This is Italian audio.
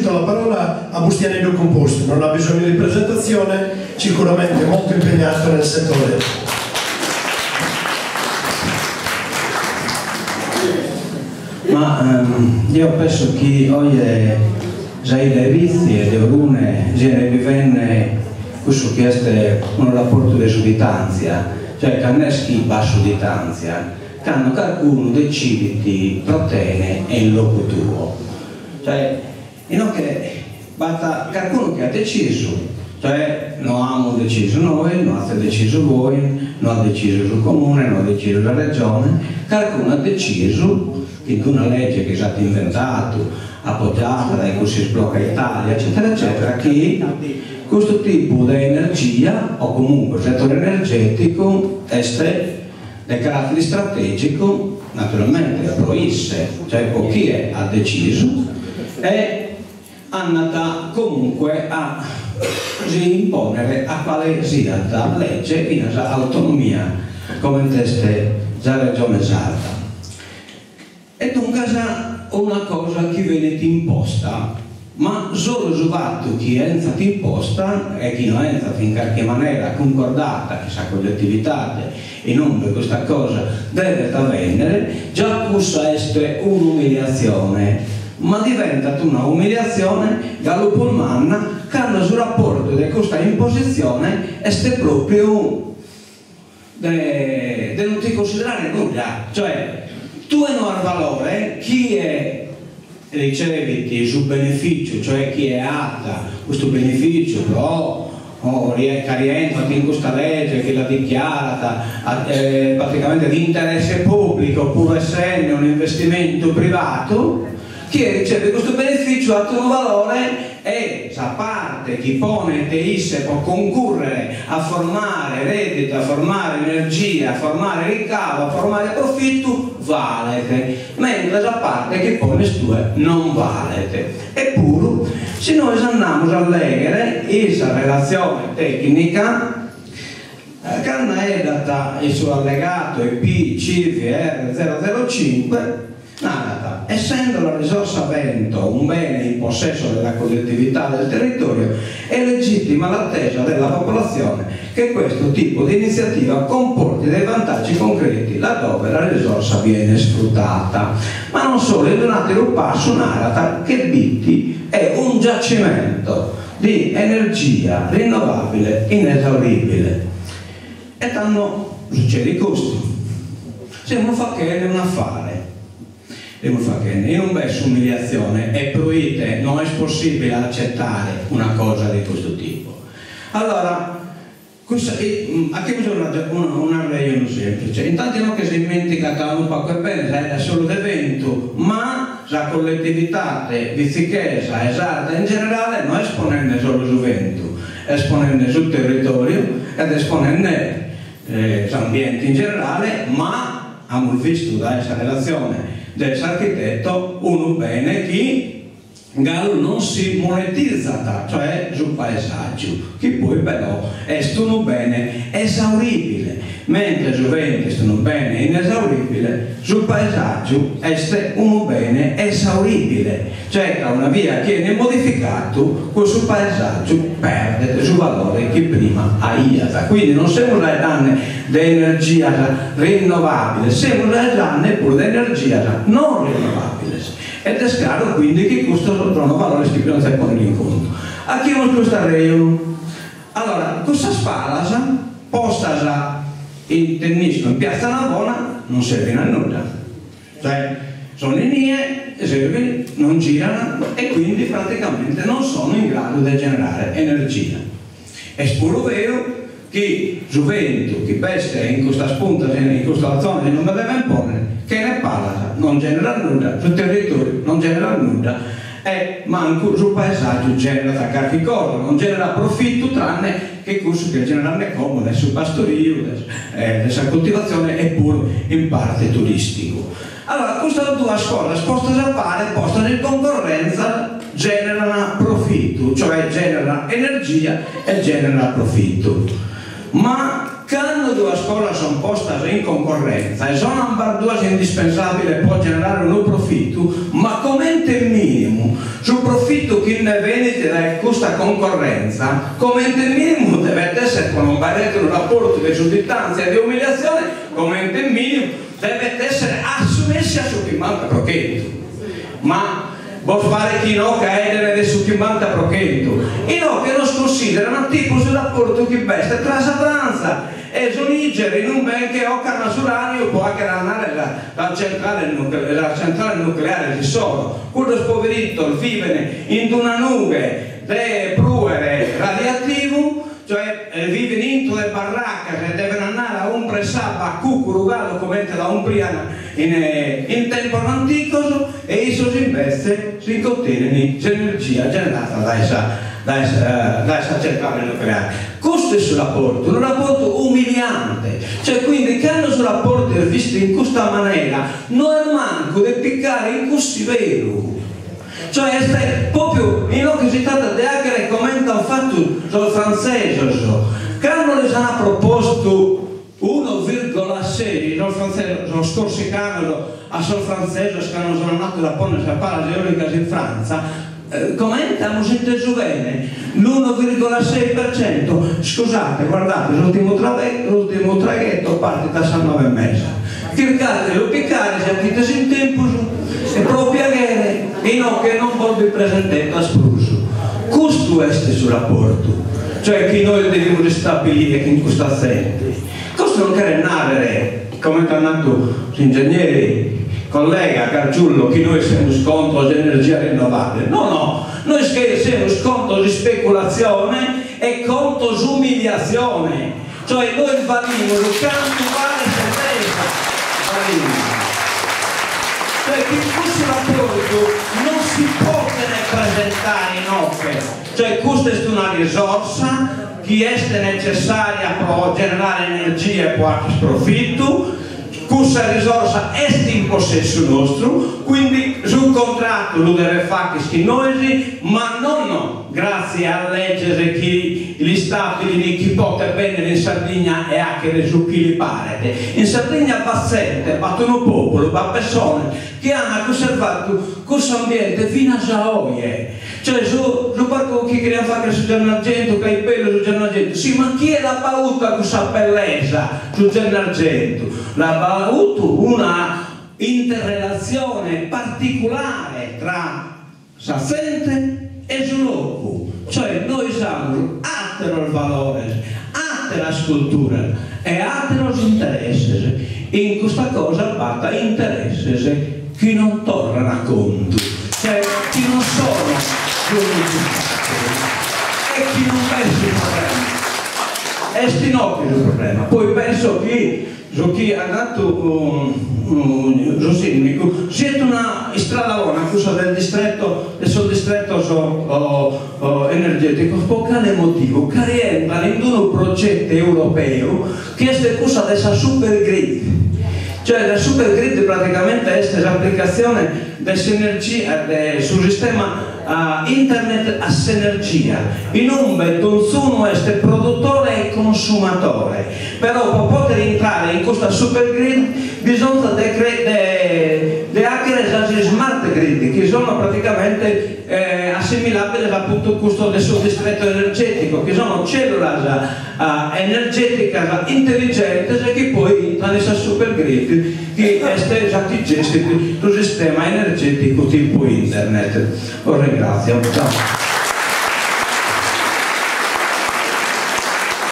subito la parola a Bustianello Composto, non ha bisogno di presentazione, sicuramente molto impegnato nel settore. Ma io penso che oggi già le vizie di alcune generi venne questo che è un rapporto di sudditanza, cioè che non è schiva sudditanza, che hanno qualcuno decide di proteine e il loco tuo. Cioè, non che basta qualcuno che ha deciso, cioè non abbiamo deciso noi, non ha deciso voi, non ha deciso il comune, non ha deciso la regione, qualcuno ha deciso che una legge che è stata inventata, appoggiata dai così sblocca Italia, eccetera, eccetera, che questo tipo di energia o comunque il settore energetico è di carattere strategico, naturalmente proisse, cioè chi ha deciso e andata comunque a imponere a quale sia la legge in autonomia come teste la regione sarda. E dunque è una cosa che viene imposta, ma solo il fatto che è stata imposta e che non è stata in qualche maniera concordata, che sa collettività e non per questa cosa deve avvenire, già questa è un'umiliazione, ma diventa una umiliazione gallo polmanna che hanno sul rapporto di questa imposizione è proprio di non ti considerare nulla, cioè tu hai un valore, chi è ricevi sul beneficio, cioè chi è atta questo beneficio, però che rientra in questa legge che la dichiara praticamente di interesse pubblico pur essendo un investimento privato, chi riceve questo beneficio ha un valore e a parte chi pone TIS può concorrere a formare reddito, a formare energia, a formare ricavo, a formare profitto, valete, mentre a parte chi pone stue non valete. Eppure, se noi andiamo a leggere questa relazione tecnica, che è data il suo allegato EPCVR 005, essendo la risorsa vento un bene in possesso della collettività del territorio, è legittima l'attesa della popolazione che questo tipo di iniziativa comporti dei vantaggi concreti laddove la risorsa viene sfruttata. Ma non solo, è donato un passo un'arata che Bitti è un giacimento di energia rinnovabile inesauribile. E tanto succede questo. Se non fa che è un affare. In un verso umiliazione e proite non è possibile accettare una cosa di questo tipo. Allora, a che bisogna una legge semplice? Intanto non che si dimentica che un po' bene è solo l'evento, ma la collettività di Zichesa e Sarda in generale non esponendo solo l'evento, esponendo sul territorio ed esponendo l'ambiente in generale, ma abbiamo visto da questa relazione dell'architetto un bene che non si monetizza, cioè sul paesaggio, che poi però è un bene esauribile, mentre Giovente è un bene inesauribile, sul paesaggio è un bene esauribile, cioè da una via che viene modificato, questo paesaggio perde il suo valore che prima aveva. Quindi non siamo le danne di energia rinnovabile, siamo le danne pure di energia non rinnovabile. Ed è chiaro quindi che questo trono valore che non si pone in conto. A chi non questa regno? Allora, questa spalla posta in tennisco in piazza Navona non serve a nulla. Cioè, sono linee, non girano e quindi praticamente non sono in grado di generare energia. È pure vero che Gioventù, che peste in questa spunta, in questa zona non deve imporre, che ne parla, non genera nulla, sul territorio non genera nulla e manco sul paesaggio genera qualche cosa, non genera profitto tranne che questo che generare comodo sul pastorio, della coltivazione e pure in parte turistico. Allora, queste due cose possono fare, possono in concorrenza, generano profitto, cioè generano energia e generano profitto. Ma quando due scuole sono poste in concorrenza e sono due indispensabili per generare un profitto, ma come minimo sul profitto che ne viene da questa concorrenza, come minimo deve essere con un rapporto di sudditanza e di umiliazione, come minimo deve essere assumessa su chi manca progetto. Ma vuol fare chi no che è su chi manca progetto e no che non si considerano tipo sul rapporto che beste tra satranza e sono in un ben che occana sull'aria può anche andare la centrale nucleare di solo quello spoverito vive in una nube di pruere radioattivo, cioè vive in le barracche che devono andare a un pressato a cucurugato come la umbriana in tempo antico e i invece si contiene l'energia generata da essa centrale nucleare. Questo è sul rapporto, un rapporto umiliante, cioè quindi quando sul rapporto è visto in questa maniera non è manco di piccare in questo vero. Cioè è proprio in che si tratta di anche commenta un fatto sul francese quando le hanno proposto 1,6 sul francese sul scorso anno a sul francese che non sono nati da ponere a pala eolica in Francia commentano inteso bene l'1,6%. Scusate, guardate, l'ultimo traghetto parte da San 9 e mezza cercate di piccare se avete in tempo e proprio avere e no che non vuol presentare a spruso questo è sul rapporto, cioè che noi dobbiamo stabilire che in questa sente questo non chiede nare come hanno detto gli ingegneri collega Gargiullo che noi siamo contro l'energia rinnovabile, no, noi siamo contro la speculazione e contro l'umiliazione, cioè noi valimo il campo vale certezza cioè che in questo rapporto non si può presentare in opera, cioè questa è una risorsa che è necessaria per generare energia e per profitto. Questa risorsa è in possesso nostro, quindi sul contratto lo deve fare chi noi, ma non grazie a leggere che gli stati chi può bene in Sardegna e anche su chi li pare. In Sardegna passette, battono popolo, ma persone che hanno conservato questo ambiente fino a gioia. Cioè, su parco chi crea fare su Gennargento, che hai pelo su Gennargento, sì, ma chi è la pauta questa bellezza su Gennargento? L'ha avuto una interrelazione particolare tra Sassente e Zuloco, cioè noi siamo altro il valore, altra la scultura e altro gli interessi. In questa cosa batta interessi che non tornano a conto, cioè che non sono e chi non pensa il problema è stinocchio il problema. Poi penso che chi ha dato siete una stradona del distretto energetico per quale motivo? Che rientra in un progetto europeo che è cosa della super grid, cioè la super grid praticamente è l'applicazione dell'energia sul sistema internet a sinergia in un non sono produttore e consumatore, però per poter entrare in questa super grid bisogna anche le smart grid che sono praticamente assimilabili appunto a questo del suo distretto energetico, che sono cellule energetiche intelligenti e che poi entrano nella super grid che gestisce il sistema energetico tipo internet. Ringrazio. Ciao.